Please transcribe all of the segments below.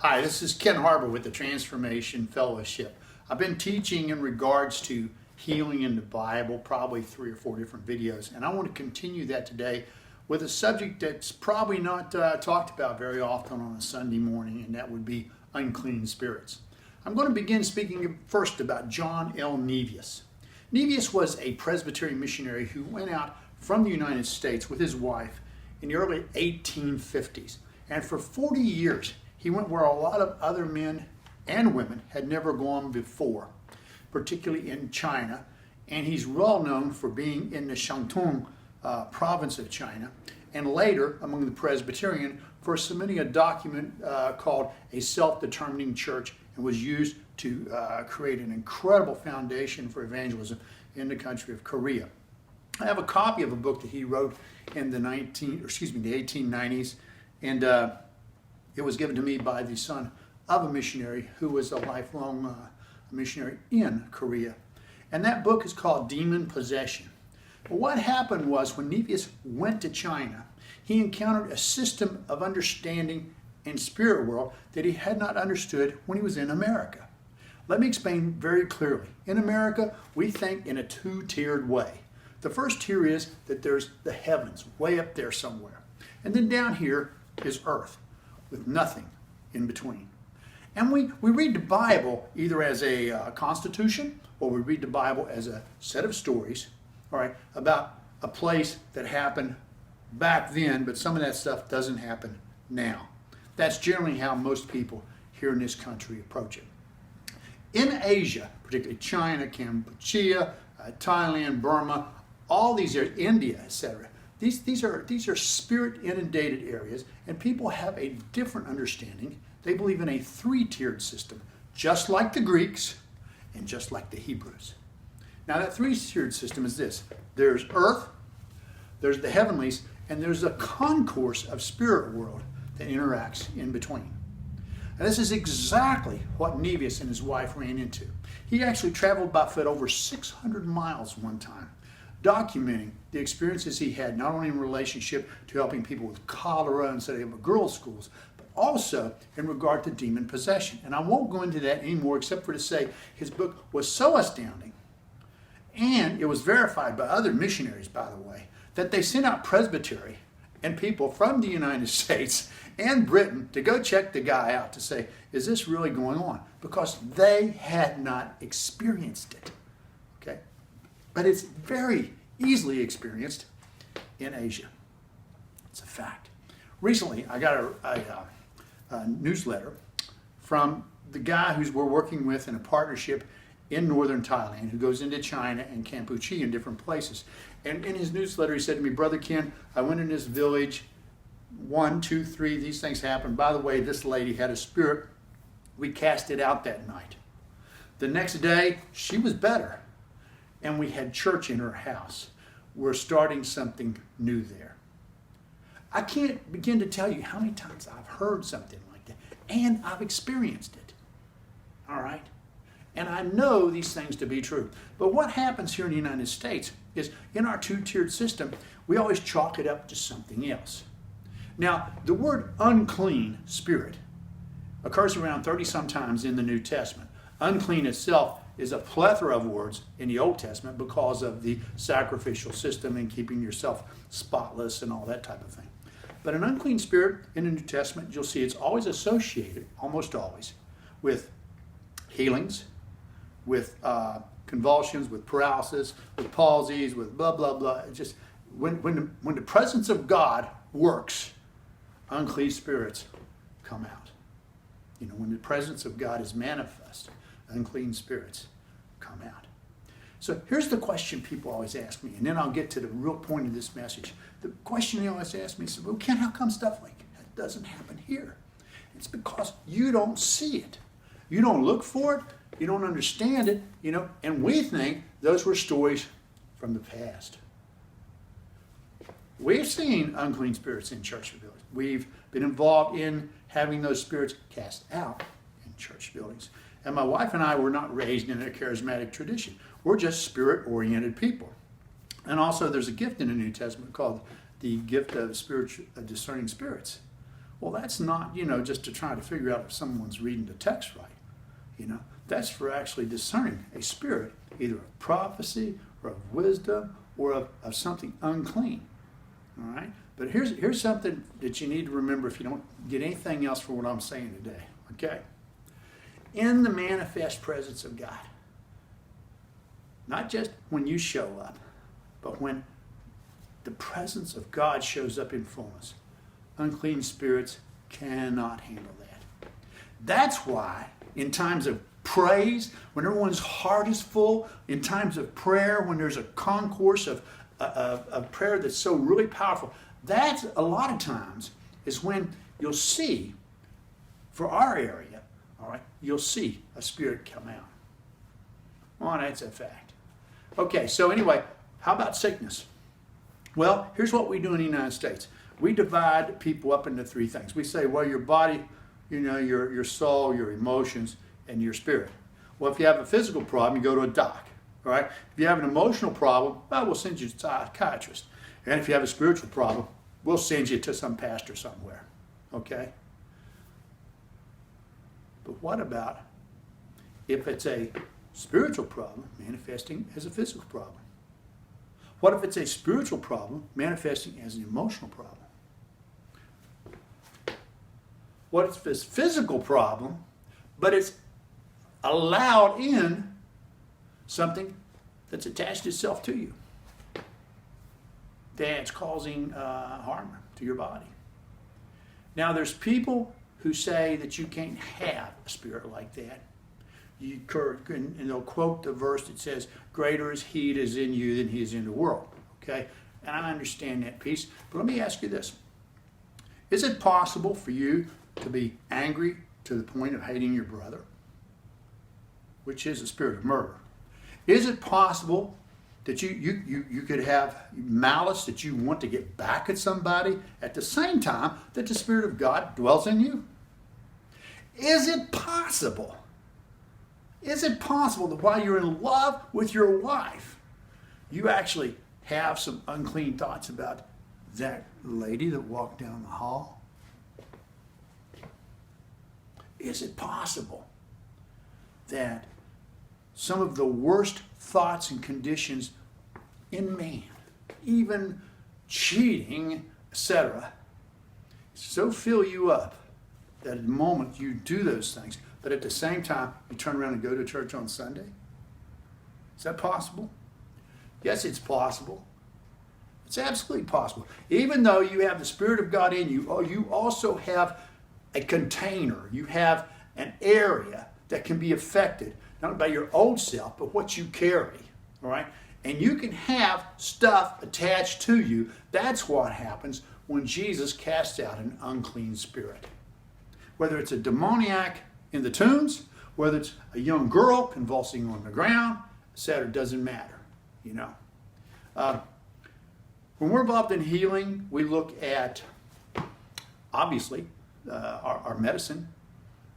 Hi, this is Ken Harbour with the Transformation Fellowship. I've been teaching in regards to healing in the Bible, probably 3 or 4 different videos, and I want to continue that today with a subject that's probably not talked about very often on a Sunday morning, and that would be unclean spirits. I'm going to begin speaking first about John L. Nevius. Nevius was a Presbyterian missionary who went out from the United States with his wife in the early 1850s, and for 40 years he went where a lot of other men and women had never gone before, particularly in China. And he's well known for being in the Shantung province of China, and later among the Presbyterian for submitting a document called A Self-Determining Church, and was used to create an incredible foundation for evangelism in the country of Korea. I have a copy of a book that he wrote in the 1890s, and it was given to me by the son of a missionary who was a lifelong missionary in Korea. And that book is called Demon Possession. But what happened was when Nevius went to China, he encountered a system of understanding in spirit world that he had not understood when he was in America. Let me explain very clearly. In America, we think in a two-tiered way. The first tier is that there's the heavens, way up there somewhere. And then down here is earth, with nothing in between. And we read the Bible either as a constitution, or we read the Bible as a set of stories, all right, about a place that happened back then, but some of that stuff doesn't happen now. That's generally how most people here in this country approach it. In Asia, particularly China, Cambodia, Thailand, Burma, all these areas, India, etc., These are spirit-inundated areas, and people have a different understanding. They believe in a three-tiered system, just like the Greeks and just like the Hebrews. Now that three-tiered system is this. There's earth, there's the heavenlies, and there's a concourse of spirit world that interacts in between. And this is exactly what Nevius and his wife ran into. He actually traveled by foot over 600 miles one time, documenting the experiences he had, not only in relationship to helping people with cholera and setting up girls' schools, but also in regard to demon possession. And I won't go into that anymore except for to say his book was so astounding, and it was verified by other missionaries, by the way, that they sent out presbytery and people from the United States and Britain to go check the guy out to say, is this really going on? Because they had not experienced it. Okay? But it's very easily experienced in Asia. It's a fact. Recently, I got a newsletter from the guy we're working with in a partnership in northern Thailand, who goes into China and Cambodia and different places. And in his newsletter, he said to me, Brother Ken, I went in this village, 1, 2, 3, these things happened. By the way, this lady had a spirit. We cast it out that night. The next day, she was better. And we had church in her house. We're starting something new there. I can't begin to tell you how many times I've heard something like that, and I've experienced it. All right? And I know these things to be true. But what happens here in the United States is in our two-tiered system, we always chalk it up to something else. Now, the word unclean spirit occurs around 30-some times in the New Testament. Unclean itself is a plethora of words in the Old Testament because of the sacrificial system and keeping yourself spotless and all that type of thing. But an unclean spirit in the New Testament, you'll see it's always associated, almost always, with healings, with convulsions, with paralysis, with palsies, with blah, blah, blah. It just when the presence of God works, unclean spirits come out. You know, when the presence of God is manifest, unclean spirits come out. So here's the question people always ask me, and then I'll get to the real point of this message. The question they always ask me is, well, Ken, how come stuff like that doesn't happen here? It's because you don't see it. You don't look for it. You don't understand it, you know, and we think those were stories from the past. We've seen unclean spirits in church buildings. We've been involved in having those spirits cast out in church buildings. And my wife and I were not raised in a charismatic tradition. We're just spirit-oriented people. And also there's a gift in the New Testament called the gift of discerning spirits, Well, that's not, just to try to figure out if someone's reading the text right. That's for actually discerning a spirit, either of prophecy or of wisdom or of something unclean. All right? But here's something that you need to remember if you don't get anything else from what I'm saying today. Okay? In the manifest presence of God, not just when you show up, but when the presence of God shows up in fullness, unclean spirits cannot handle that. That's why in times of praise, when everyone's heart is full, in times of prayer, when there's a concourse of prayer that's so really powerful, that's a lot of times is when you'll see, for our area, all right, you'll see a spirit come out. Well, that's a fact. Okay, so anyway, how about sickness? Well, here's what we do in the United States. We divide people up into three things. We say, well, your body, your soul, your emotions, and your spirit. Well, if you have a physical problem, you go to a doc. All right? If you have an emotional problem, well, we'll send you to a psychiatrist. And if you have a spiritual problem, we'll send you to some pastor somewhere. Okay? But what about if it's a spiritual problem manifesting as a physical problem? What if it's a spiritual problem manifesting as an emotional problem? What if it's a physical problem, but it's allowed in something that's attached itself to you, that's causing harm to your body? Now, there's people who say that you can't have a spirit like that. And they'll quote the verse that says, greater is he that is in you than he is in the world. Okay? And I understand that piece. But let me ask you this. Is it possible for you to be angry to the point of hating your brother, which is a spirit of murder? Is it possible that you could have malice, that you want to get back at somebody at the same time that the Spirit of God dwells in you? Is it possible? Is it possible that while you're in love with your wife, you actually have some unclean thoughts about that lady that walked down the hall? Is it possible that some of the worst thoughts and conditions in man, even cheating, etc., so fill you up that at the moment you do those things, but at the same time you turn around and go to church on Sunday? Is that possible? Yes, it's possible. It's absolutely possible. Even though you have the Spirit of God in you, you also have a container. You have an area that can be affected, not only by your old self, but what you carry. All right? And you can have stuff attached to you. That's what happens when Jesus casts out an unclean spirit. Whether it's a demoniac in the tombs, whether it's a young girl convulsing on the ground, etc., doesn't matter. When we're involved in healing, we look at, obviously, our medicine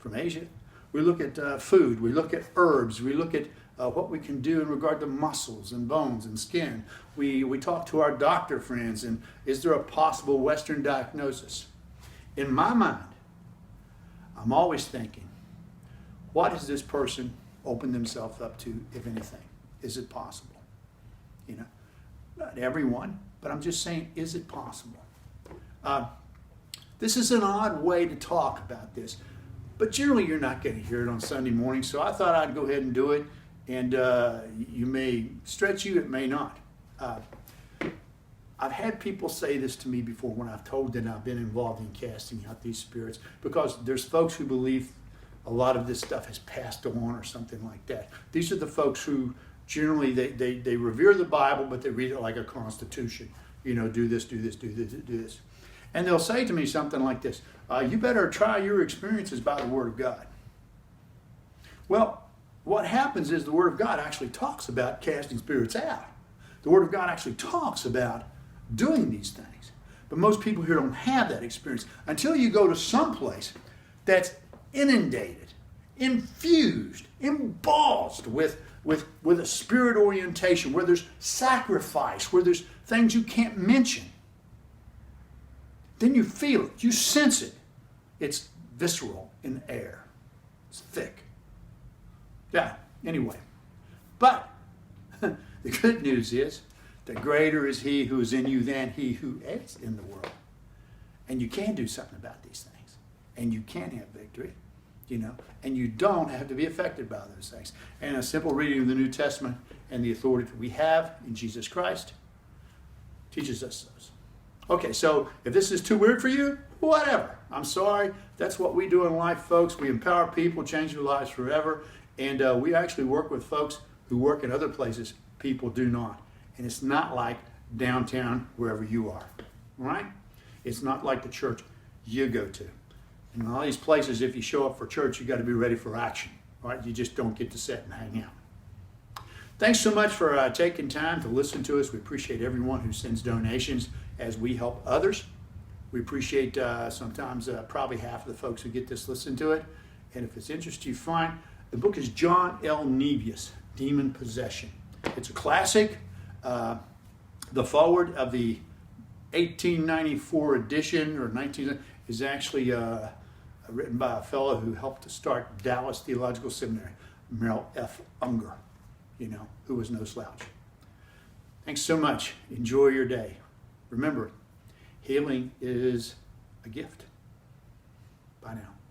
from Asia. We look at food. We look at herbs. We look at what we can do in regard to muscles and bones and skin. We talk to our doctor friends, and is there a possible Western diagnosis? In my mind, I'm always thinking, what has this person opened themselves up to, if anything? Is it possible? Not everyone, but I'm just saying, is it possible? This is an odd way to talk about this, but generally you're not going to hear it on Sunday morning, so I thought I'd go ahead and do it, and you may stretch you, it may not. I've had people say this to me before when I've told them I've been involved in casting out these spirits, because there's folks who believe a lot of this stuff has passed on or something like that. These are the folks who generally they revere the Bible, but they read it like a constitution. Do this, do this, do this, do this. And they'll say to me something like this, you better try your experiences by the Word of God. Well, what happens is the Word of God actually talks about casting spirits out. The Word of God actually talks about doing these things. But most people here don't have that experience until you go to some place that's inundated, infused, embossed with a spirit orientation, where there's sacrifice, where there's things you can't mention. Then you feel it, you sense it, It's visceral in the air. It's thick. Yeah, anyway. But the good news is that greater is he who is in you than he who is in the world. And you can do something about these things. And you can have victory, and you don't have to be affected by those things. And a simple reading of the New Testament and the authority that we have in Jesus Christ teaches us those. Okay, so if this is too weird for you, whatever. I'm sorry. That's what we do in life, folks. We empower people, change their lives forever. And we actually work with folks who work in other places people do not. And it's not like downtown wherever you are. All right? It's not like the church you go to. In all these places, if you show up for church, you got to be ready for action. All right? You just don't get to sit and hang out. Thanks so much for taking time to listen to us. We appreciate everyone who sends donations as we help others. We appreciate sometimes probably half of the folks who get this listen to it. And if it's interest you find, the book is John L. Nevius, Demon Possession. It's a classic. The foreword of the 1894 edition, or 19, is actually written by a fellow who helped to start Dallas Theological Seminary, Merrill F. Unger, who was no slouch. Thanks so much. Enjoy your day. Remember, healing is a gift. Bye now.